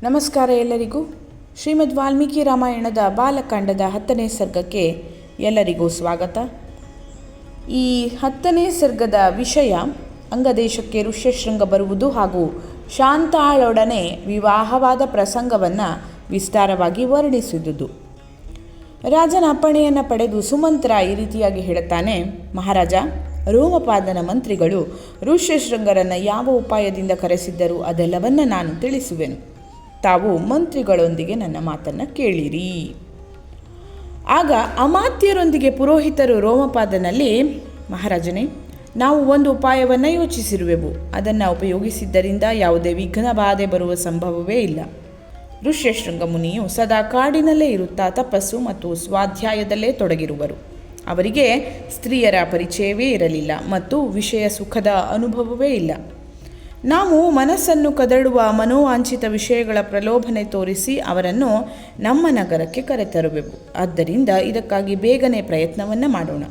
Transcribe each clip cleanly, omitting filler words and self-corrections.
ನಮಸ್ಕಾರ ಎಲ್ಲರಿಗೂ. ಶ್ರೀಮದ್ ವಾಲ್ಮೀಕಿ ರಾಮಾಯಣದ ಬಾಲಕಾಂಡದ 10ನೇ ಸರ್ಗಕ್ಕೆ ಎಲ್ಲರಿಗೂ ಸ್ವಾಗತ. ಈ 10ನೇ ಸರ್ಗದ ವಿಷಯ ಅಂಗದೇಶಕ್ಕೆ ಋಷ್ಯಶೃಂಗ ಬರುವುದು ಹಾಗೂ ಶಾಂತಾಳೊಡನೆ ವಿವಾಹವಾದ ಪ್ರಸಂಗವನ್ನು ವಿಸ್ತಾರವಾಗಿ ವರ್ಣಿಸಿದುದು. ರಾಜನ ಅಪ್ಪಣೆಯನ್ನು ಪಡೆದು ಸುಮಂತ್ರ ಈ ರೀತಿಯಾಗಿ ಹೇಳುತ್ತಾನೆ: ಮಹಾರಾಜ, ರೋಮಪಾದನ ಮಂತ್ರಿಗಳು ಋಷ್ಯಶೃಂಗರನ್ನು ಯಾವ ಉಪಾಯದಿಂದ ಕರೆಸಿದ್ದರು ಅದೆಲ್ಲವನ್ನು ನಾನು ತಿಳಿಸುವೆನು. ತಾವು ಮಂತ್ರಿಗಳೊಂದಿಗೆ ನನ್ನ ಮಾತನ್ನು ಕೇಳಿರಿ. ಆಗ ಅಮಾತ್ಯರೊಂದಿಗೆ ಪುರೋಹಿತರು ರೋಮಪಾದನಲ್ಲಿ, ಮಹಾರಾಜನೇ, ನಾವು ಒಂದು ಉಪಾಯವನ್ನು ಯೋಚಿಸಿರುವೆವು. ಅದನ್ನು ಉಪಯೋಗಿಸಿದ್ದರಿಂದ ಯಾವುದೇ ವಿಘ್ನ ಬಾಧೆ ಬರುವ ಸಂಭವವೇ ಇಲ್ಲ. ಋಷ್ಯಶೃಂಗ ಮುನಿಯು ಸದಾ ಕಾಡಿನಲ್ಲೇ ಇರುತ್ತಾ ತಪಸ್ಸು ಮತ್ತು ಸ್ವಾಧ್ಯಾಯದಲ್ಲೇ ತೊಡಗಿರುವರು. ಅವರಿಗೆ ಸ್ತ್ರೀಯರ ಪರಿಚಯವೇ ಇರಲಿಲ್ಲ ಮತ್ತು ವಿಷಯ ಸುಖದ ಅನುಭವವೇ ಇಲ್ಲ. ನಾವು ಮನಸ್ಸನ್ನು ಕದಡುವ ಮನೋವಾಂಛಿತ ವಿಷಯಗಳ ಪ್ರಲೋಭನೆ ತೋರಿಸಿ ಅವರನ್ನು ನಮ್ಮ ನಗರಕ್ಕೆ ಕರೆತರುವೆವು. ಆದ್ದರಿಂದ ಇದಕ್ಕಾಗಿ ಬೇಗನೆ ಪ್ರಯತ್ನವನ್ನು ಮಾಡೋಣ.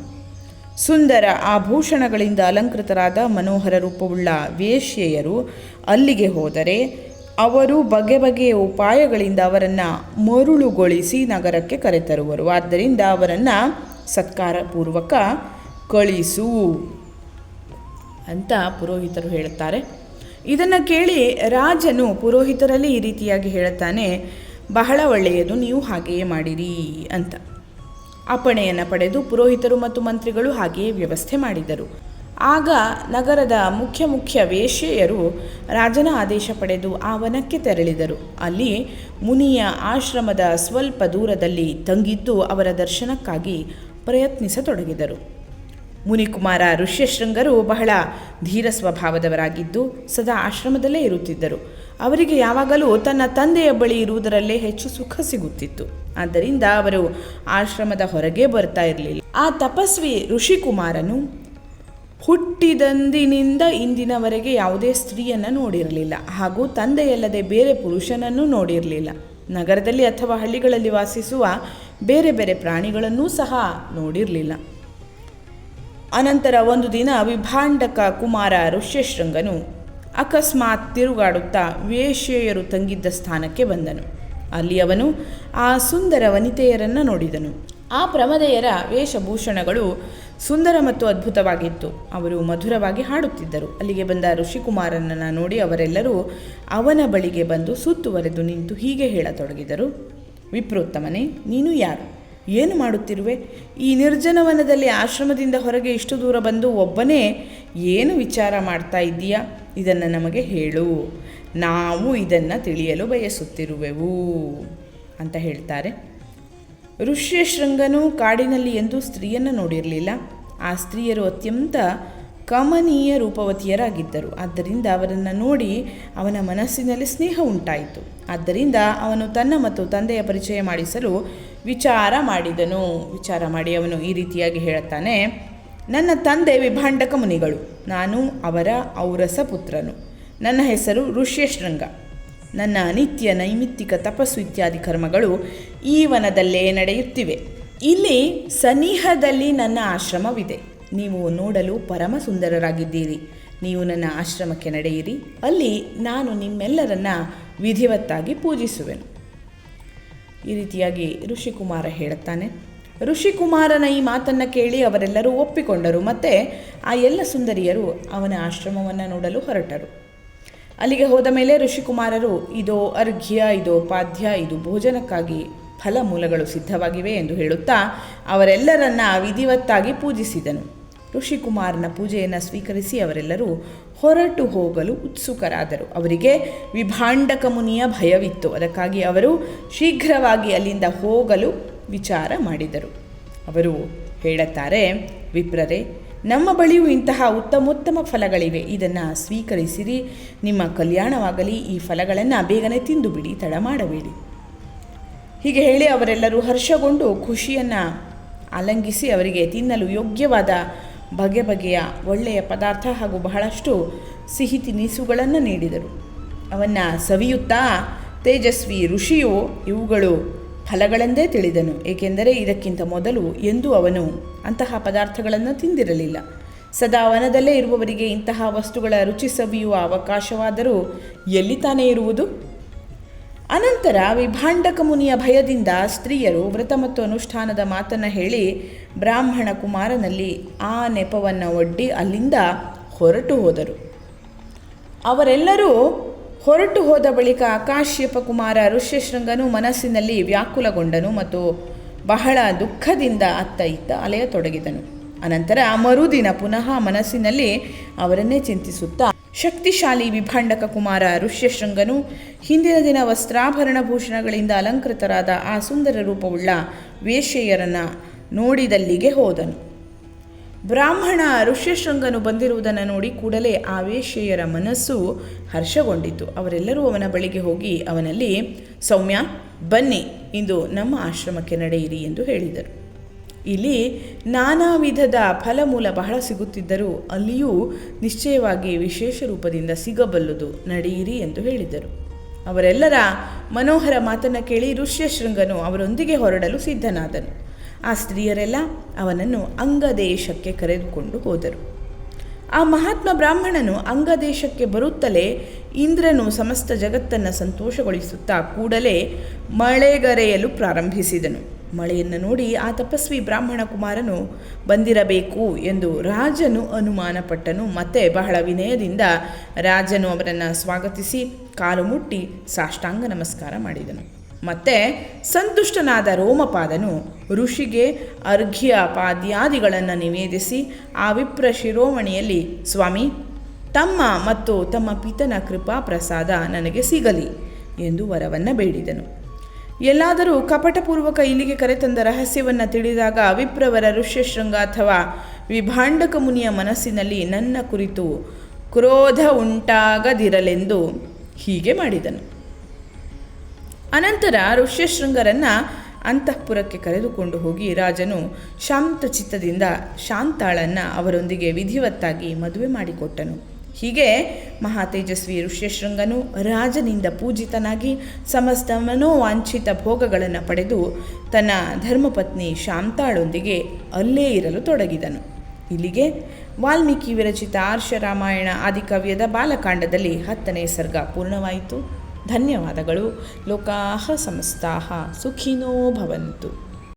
ಸುಂದರ ಆಭೂಷಣಗಳಿಂದ ಅಲಂಕೃತರಾದ ಮನೋಹರ ರೂಪವುಳ್ಳ ವೇಶ್ಯೆಯರು ಅಲ್ಲಿಗೆ ಹೋದರೆ ಅವರು ಬಗೆ ಬಗೆಯ ಉಪಾಯಗಳಿಂದ ಅವರನ್ನು ಮರುಳುಗೊಳಿಸಿ ನಗರಕ್ಕೆ ಕರೆತರುವರು. ಆದ್ದರಿಂದ ಅವರನ್ನು ಸತ್ಕಾರಪೂರ್ವಕ ಕಳಿಸು ಅಂತ ಪುರೋಹಿತರು ಹೇಳುತ್ತಾರೆ. ಇದನ್ನು ಕೇಳಿ ರಾಜನು ಪುರೋಹಿತರಲ್ಲಿ ಈ ರೀತಿಯಾಗಿ ಹೇಳುತ್ತಾನೆ: ಬಹಳ ಒಳ್ಳೆಯದು, ನೀವು ಹಾಗೆಯೇ ಮಾಡಿರಿ ಅಂತ. ಅಪ್ಪಣೆಯನ್ನು ಪಡೆದು ಪುರೋಹಿತರು ಮತ್ತು ಮಂತ್ರಿಗಳು ಹಾಗೆಯೇ ವ್ಯವಸ್ಥೆ ಮಾಡಿದರು. ಆಗ ನಗರದ ಮುಖ್ಯ ವೇಶ್ಯೆಯರು ರಾಜನ ಆದೇಶ ಪಡೆದು ಆ ವನಕ್ಕೆ ತೆರಳಿದರು. ಅಲ್ಲಿ ಮುನಿಯ ಆಶ್ರಮದ ಸ್ವಲ್ಪ ದೂರದಲ್ಲಿ ತಂಗಿದ್ದು ಅವರ ದರ್ಶನಕ್ಕಾಗಿ ಪ್ರಯತ್ನಿಸತೊಡಗಿದರು. ಮುನಿಕುಮಾರ ಋಷ್ಯಶೃಂಗರು ಬಹಳ ಧೀರ ಸ್ವಭಾವದವರಾಗಿದ್ದು ಸದಾ ಆಶ್ರಮದಲ್ಲೇ ಇರುತ್ತಿದ್ದರು. ಅವರಿಗೆ ಯಾವಾಗಲೂ ತನ್ನ ತಂದೆಯ ಬಳಿ ಇರುವುದರಲ್ಲೇ ಹೆಚ್ಚು ಸುಖ ಸಿಗುತ್ತಿತ್ತು. ಆದ್ದರಿಂದ ಅವರು ಆಶ್ರಮದ ಹೊರಗೆ ಬರ್ತಾ ಇರಲಿಲ್ಲ. ಆ ತಪಸ್ವಿ ಋಷಿಕುಮಾರನು ಹುಟ್ಟಿದಂದಿನಿಂದ ಇಂದಿನವರೆಗೆ ಯಾವುದೇ ಸ್ತ್ರೀಯನ್ನು ನೋಡಿರಲಿಲ್ಲ ಹಾಗೂ ತಂದೆಯಲ್ಲದೆ ಬೇರೆ ಪುರುಷನನ್ನು ನೋಡಿರಲಿಲ್ಲ. ನಗರದಲ್ಲಿ ಅಥವಾ ಹಳ್ಳಿಗಳಲ್ಲಿ ವಾಸಿಸುವ ಬೇರೆ ಬೇರೆ ಪ್ರಾಣಿಗಳನ್ನೂ ಸಹ ನೋಡಿರಲಿಲ್ಲ. ಅನಂತರ ಒಂದು ದಿನ ವಿಭಾಂಡಕ ಕುಮಾರ ಋಷ್ಯಶೃಂಗನು ಅಕಸ್ಮಾತ್ ತಿರುಗಾಡುತ್ತಾ ವೇಶ್ಯೆಯರು ತಂಗಿದ್ದ ಸ್ಥಾನಕ್ಕೆ ಬಂದನು. ಅಲ್ಲಿ ಅವನು ಆ ಸುಂದರ ವನಿತೆಯರನ್ನು ನೋಡಿದನು. ಆ ಪ್ರಮದೆಯರ ವೇಷಭೂಷಣಗಳು ಸುಂದರ ಮತ್ತು ಅದ್ಭುತವಾಗಿತ್ತು. ಅವರು ಮಧುರವಾಗಿ ಹಾಡುತ್ತಿದ್ದರು. ಅಲ್ಲಿಗೆ ಬಂದ ಋಷಿಕುಮಾರನನ್ನು ನೋಡಿ ಅವರೆಲ್ಲರೂ ಅವನ ಬಳಿಗೆ ಬಂದು ಸುತ್ತುವರೆದು ನಿಂತು ಹೀಗೆ ಹೇಳತೊಡಗಿದರು: ವಿಪ್ರೋತ್ತಮನೇ, ನೀನು ಯಾರು? ಏನು ಮಾಡುತ್ತಿರುವೆ? ಈ ನಿರ್ಜನವನದಲ್ಲಿ ಆಶ್ರಮದಿಂದ ಹೊರಗೆ ಇಷ್ಟು ದೂರ ಬಂದು ಒಬ್ಬನೇ ಏನು ವಿಚಾರ ಮಾಡ್ತಾ ಇದ್ದೀಯಾ? ಇದನ್ನು ನಮಗೆ ಹೇಳು, ನಾವು ಇದನ್ನು ತಿಳಿಯಲು ಬಯಸುತ್ತಿರುವೆವು ಅಂತ ಹೇಳ್ತಾರೆ. ಋಷ್ಯಶೃಂಗನು ಕಾಡಿನಲ್ಲಿ ಎಂದೂ ಸ್ತ್ರೀಯನ್ನು ನೋಡಿರಲಿಲ್ಲ. ಆ ಸ್ತ್ರೀಯರು ಅತ್ಯಂತ ಕಮನೀಯ ರೂಪವತಿಯರಾಗಿದ್ದರು. ಆದ್ದರಿಂದ ಅವರನ್ನು ನೋಡಿ ಅವನ ಮನಸ್ಸಿನಲ್ಲಿ ಸ್ನೇಹ ಉಂಟಾಯಿತು. ಆದ್ದರಿಂದ ಅವನು ತನ್ನ ಮತ್ತು ತಂದೆಯ ಪರಿಚಯ ಮಾಡಿಸಲು ವಿಚಾರ ಮಾಡಿ ಅವನು ಈ ರೀತಿಯಾಗಿ ಹೇಳುತ್ತಾನೆ: ನನ್ನ ತಂದೆ ವಿಭಾಂಡಕ ಮುನಿಗಳು, ನಾನು ಅವರ ಔರಸ ಪುತ್ರನು. ನನ್ನ ಹೆಸರು ಋಷ್ಯಶೃಂಗ. ನನ್ನ ನಿತ್ಯ ನೈಮಿತ್ತಿಕ ತಪಸ್ಸು ಇತ್ಯಾದಿ ಕರ್ಮಗಳು ಈ ವನದಲ್ಲೇ ನಡೆಯುತ್ತಿವೆ. ಇಲ್ಲಿ ಸನಿಹದಲ್ಲಿ ನನ್ನ ಆಶ್ರಮವಿದೆ. ನೀವು ನೋಡಲು ಪರಮ ಸುಂದರರಾಗಿದ್ದೀರಿ. ನೀವು ನನ್ನ ಆಶ್ರಮಕ್ಕೆ ನಡೆಯಿರಿ. ಅಲ್ಲಿ ನಾನು ನಿಮ್ಮೆಲ್ಲರನ್ನ ವಿಧಿವತ್ತಾಗಿ ಪೂಜಿಸುವೆನು. ಈ ರೀತಿಯಾಗಿ ಋಷಿಕುಮಾರ ಹೇಳುತ್ತಾನೆ. ಋಷಿಕುಮಾರನ ಈ ಮಾತನ್ನು ಕೇಳಿ ಅವರೆಲ್ಲರೂ ಒಪ್ಪಿಕೊಂಡರು. ಮತ್ತು ಆ ಎಲ್ಲ ಸುಂದರಿಯರು ಅವನ ಆಶ್ರಮವನ್ನು ನೋಡಲು ಹೊರಟರು. ಅಲ್ಲಿಗೆ ಹೋದ ಮೇಲೆ ಋಷಿಕುಮಾರರು, ಇದೋ ಅರ್ಘ್ಯ, ಇದೋ ಪಾದ್ಯ, ಇದು ಭೋಜನಕ್ಕಾಗಿ ಫಲಮೂಲಗಳು ಸಿದ್ಧವಾಗಿವೆ ಎಂದು ಹೇಳುತ್ತಾ ಅವರೆಲ್ಲರನ್ನ ವಿಧಿವತ್ತಾಗಿ ಪೂಜಿಸಿದನು. ಋಷಿಕುಮಾರನ ಪೂಜೆಯನ್ನು ಸ್ವೀಕರಿಸಿ ಅವರೆಲ್ಲರೂ ಹೊರಟು ಹೋಗಲು ಉತ್ಸುಕರಾದರು. ಅವರಿಗೆ ವಿಭಾಂಡಕ ಮುನಿಯ ಭಯವಿತ್ತು. ಅದಕ್ಕಾಗಿ ಅವರು ಶೀಘ್ರವಾಗಿ ಅಲ್ಲಿಂದ ಹೋಗಲು ವಿಚಾರ ಮಾಡಿದರು. ಅವರು ಹೇಳುತ್ತಾರೆ: ವಿಪ್ರರೇ, ನಮ್ಮ ಬಳಿಯೂ ಇಂತಹ ಉತ್ತಮೋತ್ತಮ ಫಲಗಳಿವೆ. ಇದನ್ನು ಸ್ವೀಕರಿಸಿರಿ. ನಿಮ್ಮ ಕಲ್ಯಾಣವಾಗಲಿ. ಈ ಫಲಗಳನ್ನು ಬೇಗನೆ ತಿಂದು ಬಿಡಿ, ತಡ ಮಾಡಬೇಡಿ. ಹೀಗೆ ಹೇಳಿ ಅವರೆಲ್ಲರೂ ಹರ್ಷಗೊಂಡು ಖುಷಿಯನ್ನು ಆಲಂಗಿಸಿ ಅವರಿಗೆ ತಿನ್ನಲು ಯೋಗ್ಯವಾದ ಬಗೆ ಬಗೆಯ ಒಳ್ಳೆಯ ಪದಾರ್ಥ ಹಾಗೂ ಬಹಳಷ್ಟು ಸಿಹಿ ತಿನಿಸುಗಳನ್ನು ನೀಡಿದರು. ಅವನ್ನು ಸವಿಯುತ್ತಾ ತೇಜಸ್ವಿ ಋಷಿಯು ಇವುಗಳು ಫಲಗಳೆಂದೇ ತಿಳಿದನು. ಏಕೆಂದರೆ ಇದಕ್ಕಿಂತ ಮೊದಲು ಎಂದೂ ಅವನು ಅಂತಹ ಪದಾರ್ಥಗಳನ್ನು ತಿಂದಿರಲಿಲ್ಲ. ಸದಾ ವನದಲ್ಲೇ ಇರುವವರಿಗೆ ಇಂತಹ ವಸ್ತುಗಳ ರುಚಿ ಸವಿಯುವ ಅವಕಾಶವಾದರೂ ಎಲ್ಲಿ ತಾನೇ ಇರುವುದು? ಅನಂತರ ವಿಭಾಂಡಕ ಮುನಿಯ ಭಯದಿಂದ ಸ್ತ್ರೀಯರು ವ್ರತ ಮತ್ತು ಅನುಷ್ಠಾನದ ಮಾತನ್ನು ಹೇಳಿ ಬ್ರಾಹ್ಮಣ ಕುಮಾರನಲ್ಲಿ ಆ ನೆಪವನ್ನು ಒಡ್ಡಿ ಅಲ್ಲಿಂದ ಹೊರಟು ಹೋದರು. ಅವರೆಲ್ಲರೂ ಹೊರಟು ಹೋದ ಬಳಿಕ ಕಾಶ್ಯಪ ಕುಮಾರ ಋಷ್ಯಶೃಂಗನು ಮನಸ್ಸಿನಲ್ಲಿ ವ್ಯಾಕುಲಗೊಂಡನು ಮತ್ತು ಬಹಳ ದುಃಖದಿಂದ ಅತ್ತ ಇತ್ತ ಅಲೆಯತೊಡಗಿದನು. ಅನಂತರ ಮರುದಿನ ಪುನಃ ಮನಸ್ಸಿನಲ್ಲಿ ಅವರನ್ನೇ ಚಿಂತಿಸುತ್ತಾ ಶಕ್ತಿಶಾಲಿ ವಿಭಾಂಡಕ ಕುಮಾರ ಋಷ್ಯಶೃಂಗನು ಹಿಂದಿನ ದಿನ ವಸ್ತ್ರಾಭರಣ ಭೂಷಣಗಳಿಂದ ಅಲಂಕೃತರಾದ ಆ ಸುಂದರ ರೂಪವುಳ್ಳ ವೇಶ್ಯೆಯರನ್ನು ನೋಡಿದಲ್ಲಿಗೆ ಹೋದನು. ಬ್ರಾಹ್ಮಣ ಋಷ್ಯಶೃಂಗನು ಬಂದಿರುವುದನ್ನು ನೋಡಿ ಕೂಡಲೇ ಆ ವೇಶ್ಯೆಯರ ಮನಸ್ಸು ಹರ್ಷಗೊಂಡಿತು. ಅವರೆಲ್ಲರೂ ಅವನ ಬಳಿಗೆ ಹೋಗಿ ಅವನಲ್ಲಿ, ಸೌಮ್ಯ, ಬನ್ನಿ, ಇಂದು ನಮ್ಮ ಆಶ್ರಮಕ್ಕೆ ನಡೆಯಿರಿ ಎಂದು ಹೇಳಿದರು. ಇಲ್ಲಿ ನಾನಾ ವಿಧದ ಫಲಮೂಲ ಬಹಳ ಸಿಗುತ್ತಿದ್ದರೂ ಅಲ್ಲಿಯೂ ನಿಶ್ಚಯವಾಗಿ ವಿಶೇಷ ರೂಪದಿಂದ ಸಿಗಬಲ್ಲುದು, ನಡೆಯಿರಿ ಎಂದು ಹೇಳಿದರು. ಅವರೆಲ್ಲರ ಮನೋಹರ ಮಾತನ್ನು ಕೇಳಿ ಋಷ್ಯಶೃಂಗನು ಅವರೊಂದಿಗೆ ಹೊರಡಲು ಸಿದ್ಧನಾದನು. ಆ ಸ್ತ್ರೀಯರೆಲ್ಲ ಅವನನ್ನು ಅಂಗದೇಶಕ್ಕೆ ಕರೆದುಕೊಂಡು ಹೋದರು. ಆ ಮಹಾತ್ಮ ಬ್ರಾಹ್ಮಣನು ಅಂಗದೇಶಕ್ಕೆ ಬರುತ್ತಲೇ ಇಂದ್ರನು ಸಮಸ್ತ ಜಗತ್ತನ್ನು ಸಂತೋಷಗೊಳಿಸುತ್ತಾ ಕೂಡಲೇ ಮಳೆಗರೆಯಲು ಪ್ರಾರಂಭಿಸಿದನು. ಮಳೆಯನ್ನು ನೋಡಿ ಆ ತಪಸ್ವಿ ಬ್ರಾಹ್ಮಣ ಕುಮಾರನು ಬಂದಿರಬೇಕು ಎಂದು ರಾಜನು ಅನುಮಾನಪಟ್ಟನು. ಮತ್ತೆ ಬಹಳ ವಿನಯದಿಂದ ರಾಜನು ಅವರನ್ನು ಸ್ವಾಗತಿಸಿ ಕಾಲು ಮುಟ್ಟಿ ಸಾಷ್ಟಾಂಗ ನಮಸ್ಕಾರ ಮಾಡಿದನು. ಮತ್ತೆ ಸಂತುಷ್ಟನಾದ ರೋಮಪಾದನು ಋಷಿಗೆ ಅರ್ಘ್ಯ ಪಾದ್ಯಾದಿಗಳನ್ನು ನಿವೇದಿಸಿ ಆ ವಿಪ್ರ ಶಿರೋಮಣಿಯಲ್ಲಿ, ಸ್ವಾಮಿ, ತಮ್ಮ ಮತ್ತು ತಮ್ಮ ಪಿತನ ಕೃಪಾ ಪ್ರಸಾದ ನನಗೆ ಸಿಗಲಿ ಎಂದು ವರವನ್ನು ಬೇಡಿದನು. ಎಲ್ಲಾದರೂ ಕಪಟಪೂರ್ವಕ ಇಲ್ಲಿಗೆ ಕರೆತಂದ ರಹಸ್ಯವನ್ನು ತಿಳಿದಾಗ ವಿಪ್ರವರ ಋಷ್ಯಶೃಂಗ ಅಥವಾ ವಿಭಾಂಡಕ ಮುನಿಯ ಮನಸ್ಸಿನಲ್ಲಿ ನನ್ನ ಕುರಿತು ಕ್ರೋಧ ಉಂಟಾಗದಿರಲೆಂದು ಹೀಗೆ ಮಾಡಿದನು. ಅನಂತರ ಋಷ್ಯಶೃಂಗರನ್ನು ಅಂತಃಪುರಕ್ಕೆ ಕರೆದುಕೊಂಡು ಹೋಗಿ ರಾಜನು ಶಾಂತಚಿತ್ತದಿಂದ ಶಾಂತಾಳನ್ನು ಅವರೊಂದಿಗೆ ವಿಧಿವತ್ತಾಗಿ ಮದುವೆ ಮಾಡಿಕೊಟ್ಟನು. ಹೀಗೆ ಮಹಾತೇಜಸ್ವಿ ಋಷ್ಯಶೃಂಗನು ರಾಜನಿಂದ ಪೂಜಿತನಾಗಿ ಸಮಸ್ತ ಮನೋವಾಂಛಿತ ಭೋಗಗಳನ್ನು ಪಡೆದು ತನ್ನ ಧರ್ಮಪತ್ನಿ ಶಾಂತಾಳೊಂದಿಗೆ ಅಲ್ಲೇ ಇರಲು ತೊಡಗಿದನು. ಇಲ್ಲಿಗೆ ವಾಲ್ಮೀಕಿ ವಿರಚಿತ ಆರ್ಷರಾಮಾಯಣ ಆದಿಕಾವ್ಯದ ಬಾಲಕಾಂಡದಲ್ಲಿ 10ನೇ ಸರ್ಗ ಪೂರ್ಣವಾಯಿತು. ಧನ್ಯವಾದಗಳು. ಲೋಕಾಃ ಸಮಸ್ತಾಃ ಸುಖಿನೋ ಭವಂತು.